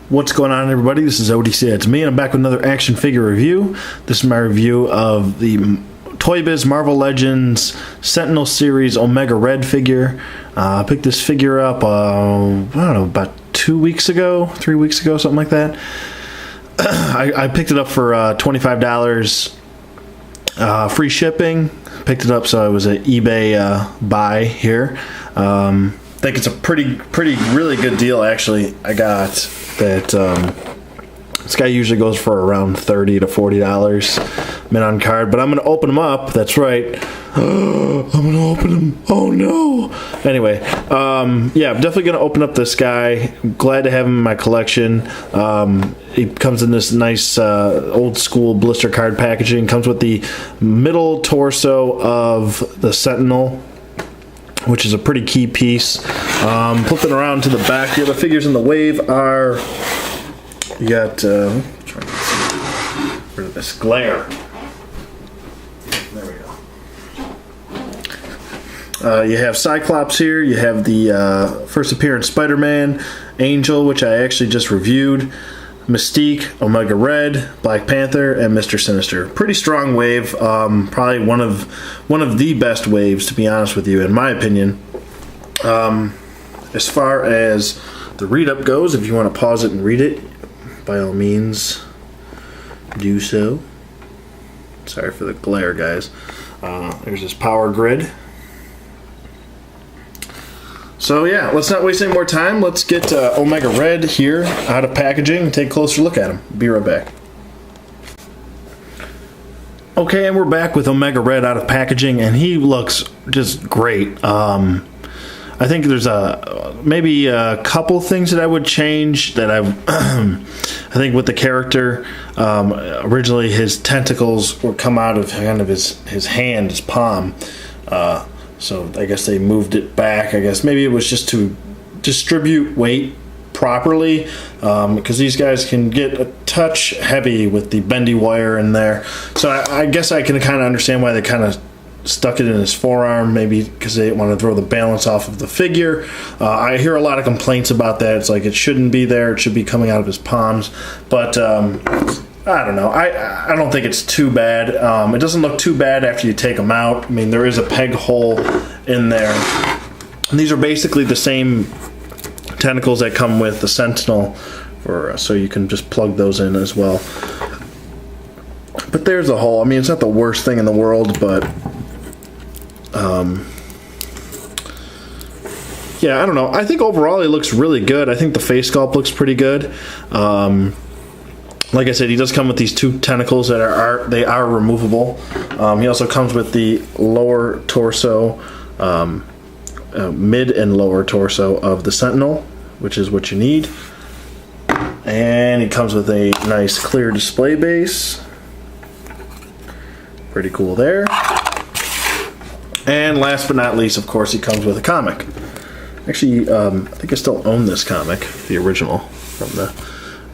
What's going on, everybody? This is ODC. It's me, and I'm back with another action figure review. This is my review of the Toy Biz Marvel Legends Sentinel series Omega Red figure. I picked this figure up, I don't know, about 2 weeks ago, 3 weeks ago, something like that. I picked it up for $25, free shipping. Picked it up, so it was an eBay buy here. I think it's a really good deal, actually. I got that this guy usually goes for around $30 to $40 mint on card, but I'm gonna open them up. That's right. I'm gonna open them. Oh no. Anyway, yeah, I'm definitely gonna open up this guy. I'm glad to have him in my collection. He comes in this nice old school blister card packaging. Comes with the middle torso of the Sentinel, which is a pretty key piece. Flipping around to the back, the other figures in the wave are, you got, trying to see, rid of this glare. There we go. You have Cyclops here, you have the first appearance Spider-Man, Angel, which I actually just reviewed, Mystique, Omega Red, Black Panther, and Mr. Sinister. Pretty strong wave. Probably one of the best waves, to be honest with you, in my opinion. As far as the read-up goes, if you want to pause it and read it, by all means, do so. Sorry for the glare, guys. There's this power grid. So yeah, let's not waste any more time. Let's get Omega Red here out of packaging and take a closer look at him. Be right back. Okay, and we're back with Omega Red out of packaging, and he looks just great. I think there's maybe a couple things that I would change that I think with the character. Originally, his tentacles would come out of kind of his hand, his palm. So I guess they moved it back. I guess maybe it was just to distribute weight properly, because these guys can get a touch heavy with the bendy wire in there. So I guess I can kind of understand why they kind of stuck it in his forearm, maybe because they didn't want to throw the balance off of the figure. I hear a lot of complaints about that. It's like it shouldn't be there. It should be coming out of his palms. But I don't know. I don't think it's too bad. It doesn't look too bad after you take them out. I mean, there is a peg hole in there. And these are basically the same tentacles that come with the Sentinel, so you can just plug those in as well. But there's a hole. I mean, it's not the worst thing in the world, but yeah, I don't know. I think overall he looks really good. I think the face sculpt looks pretty good. Like I said, he does come with these two tentacles that are removable. He also comes with the lower torso, mid and lower torso of the Sentinel, which is what you need. And he comes with a nice clear display base. Pretty cool there. And last but not least, of course, he comes with a comic. Actually, I think I still own this comic, the original from the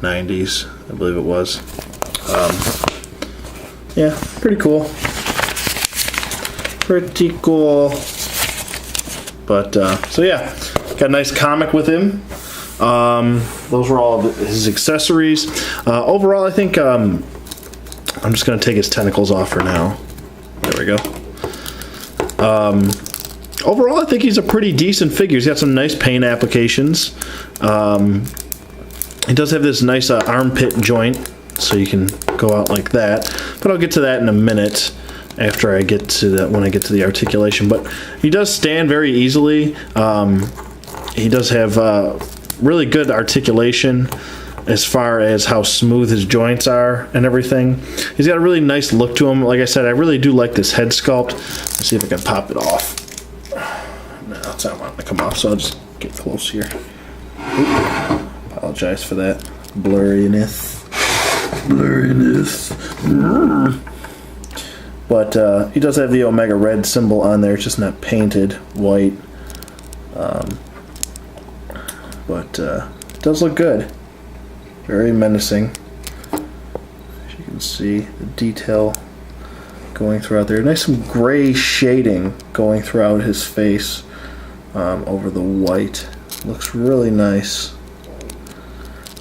90s, I believe it was. Yeah, pretty cool. Pretty cool. But, so yeah, got a nice comic with him. Those were all of his accessories. Overall, I think I'm just going to take his tentacles off for now. There we go. Overall, I think he's a pretty decent figure. He's got some nice paint applications. He does have this nice armpit joint, so you can go out like that. But I'll get to that in a minute after I get to that, when I get to the articulation. But he does stand very easily. He does have really good articulation as far as how smooth his joints are and everything. He's got a really nice look to him. Like I said, I really do like this head sculpt. Let's see if I can pop it off. No, it's not wanting to come off, so I'll just get close here. Oop. Apologize for that blurriness. But he does have the Omega Red symbol on there. It's just not painted white. But it does look good. Very menacing. As you can see, the detail going throughout there. Nice some gray shading going throughout his face over the white. Looks really nice.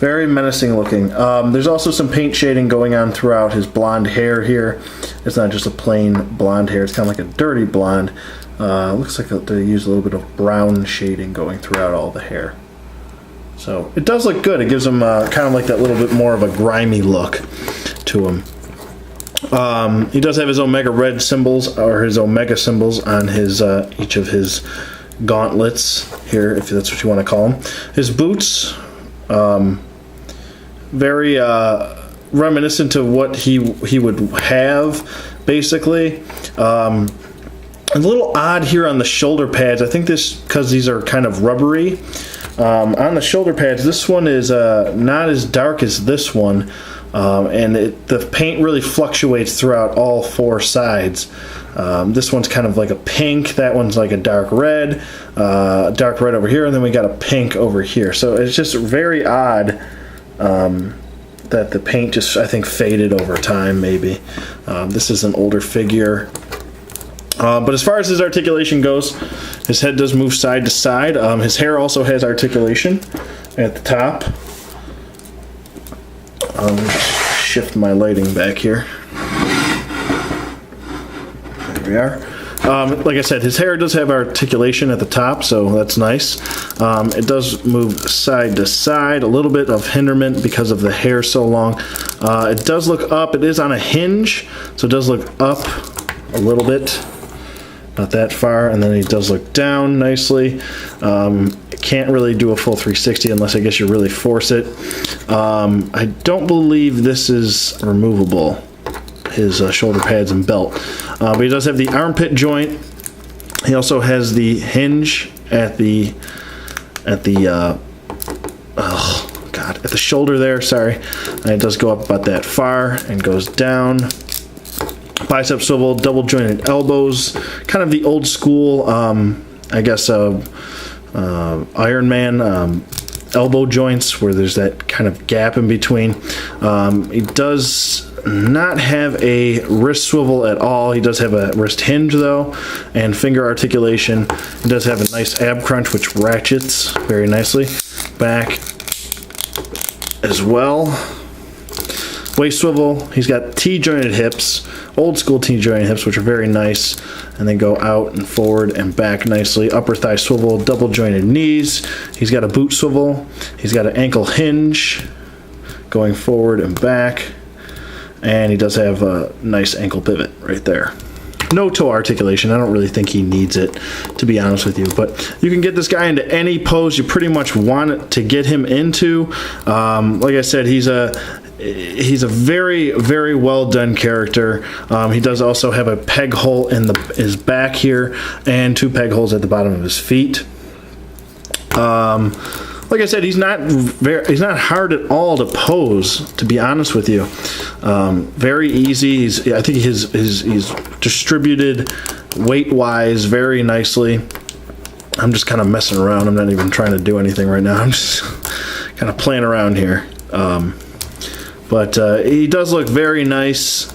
Very menacing looking. There's also some paint shading going on throughout his blonde hair here. It's not just a plain blonde hair. It's kind of like a dirty blonde. Looks like they use a little bit of brown shading going throughout all the hair. So it does look good. It gives him kind of like that little bit more of a grimy look to him. He does have his Omega Red symbols, or his Omega symbols, on his each of his gauntlets here, if that's what you want to call them. His boots, very reminiscent of what he would have, basically. A little odd here on the shoulder pads. I think this because these are kind of rubbery. On the shoulder pads, this one is not as dark as this one. And the paint really fluctuates throughout all four sides. This one's kind of like a pink, that one's like a dark red over here, and then we got a pink over here. So it's just very odd that the paint just, I think, faded over time, maybe. This is an older figure. But as far as his articulation goes, his head does move side to side. His hair also has articulation at the top. Let me just shift my lighting back here. There we are. Like I said, his hair does have articulation at the top, so that's nice. It does move side to side, a little bit of hinderment because of the hair so long. It does look up. It is on a hinge, so it does look up a little bit. Not that far, and then he does look down nicely. Can't really do a full 360 unless I guess you really force it. I don't believe this is removable, his shoulder pads and belt. But he does have the armpit joint. He also has the hinge at the shoulder there, sorry. And it does go up about that far and goes down. Bicep swivel, double jointed elbows, kind of the old school, I guess, Iron Man elbow joints where there's that kind of gap in between. He does not have a wrist swivel at all. He does have a wrist hinge though, and finger articulation. He does have a nice ab crunch which ratchets very nicely back as well. Waist swivel, he's got T-jointed hips, old school T-jointed hips, which are very nice, and then go out and forward and back nicely. Upper thigh swivel, double jointed knees. He's got a boot swivel. He's got an ankle hinge going forward and back, and he does have a nice ankle pivot right there. No toe articulation. I don't really think he needs it, to be honest with you. But you can get this guy into any pose you pretty much want to get him into. Like I said, he's a very, very well done character. He does also have a peg hole in his back here and 2 peg holes at the bottom of his feet. Like I said, he's not hard at all to pose, to be honest with you. Very easy. I think he's distributed weight-wise very nicely. I'm just kind of messing around. I'm not even trying to do anything right now. I'm just kind of playing around here. But he does look very nice.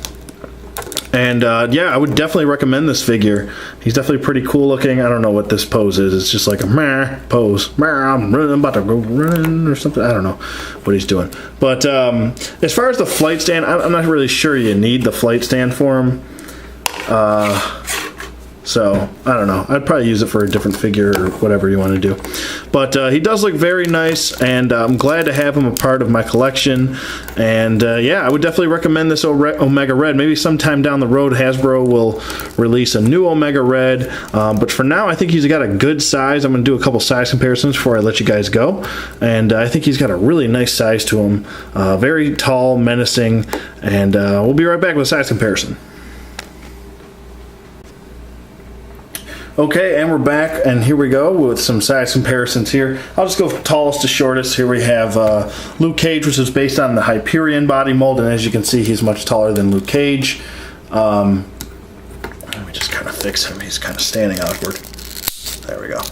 And yeah, I would definitely recommend this figure. He's definitely pretty cool looking. I don't know what this pose is. It's just like a meh pose. I'm about to go running or something. I don't know what he's doing. But as far as the flight stand, I'm not really sure you need the flight stand for him. So, I don't know. I'd probably use it for a different figure or whatever you want to do. But he does look very nice, and I'm glad to have him a part of my collection. And yeah, I would definitely recommend this Omega Red. Maybe sometime down the road, Hasbro will release a new Omega Red. But for now, I think he's got a good size. I'm going to do a couple size comparisons before I let you guys go. And I think he's got a really nice size to him. Very tall, menacing. And we'll be right back with a size comparison. Okay, and we're back, and here we go with some size comparisons here. I'll just go from tallest to shortest. Here we have Luke Cage, which is based on the Hyperion body mold, and as you can see, he's much taller than Luke Cage. Let me just kind of fix him. He's kind of standing awkward. There we go.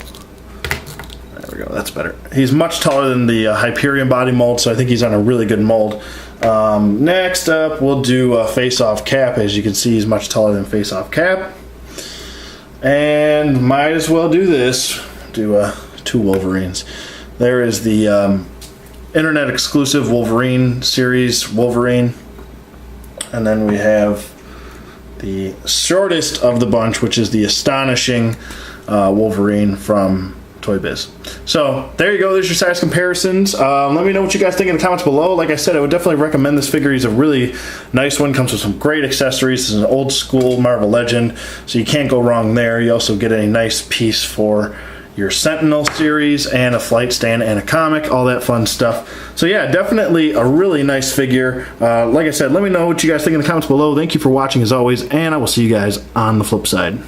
There we go. That's better. He's much taller than the Hyperion body mold, so I think he's on a really good mold. Next up, we'll do Face-Off Cap. As you can see, he's much taller than Face-Off Cap. And might as well do this. Do 2 Wolverines. There is the internet exclusive Wolverine series Wolverine. And then we have the shortest of the bunch, which is the Astonishing Wolverine from Toy Biz. So there you go. There's your size comparisons. Let me know what you guys think in the comments below. Like I said, I would definitely recommend this figure. He's a really nice one. Comes with some great accessories. This is an old school Marvel Legend, so you can't go wrong there. You also get a nice piece for your Sentinel series and a flight stand and a comic, all that fun stuff. So yeah, definitely a really nice figure. Like I said, let me know what you guys think in the comments below. Thank you for watching as always, and I will see you guys on the flip side.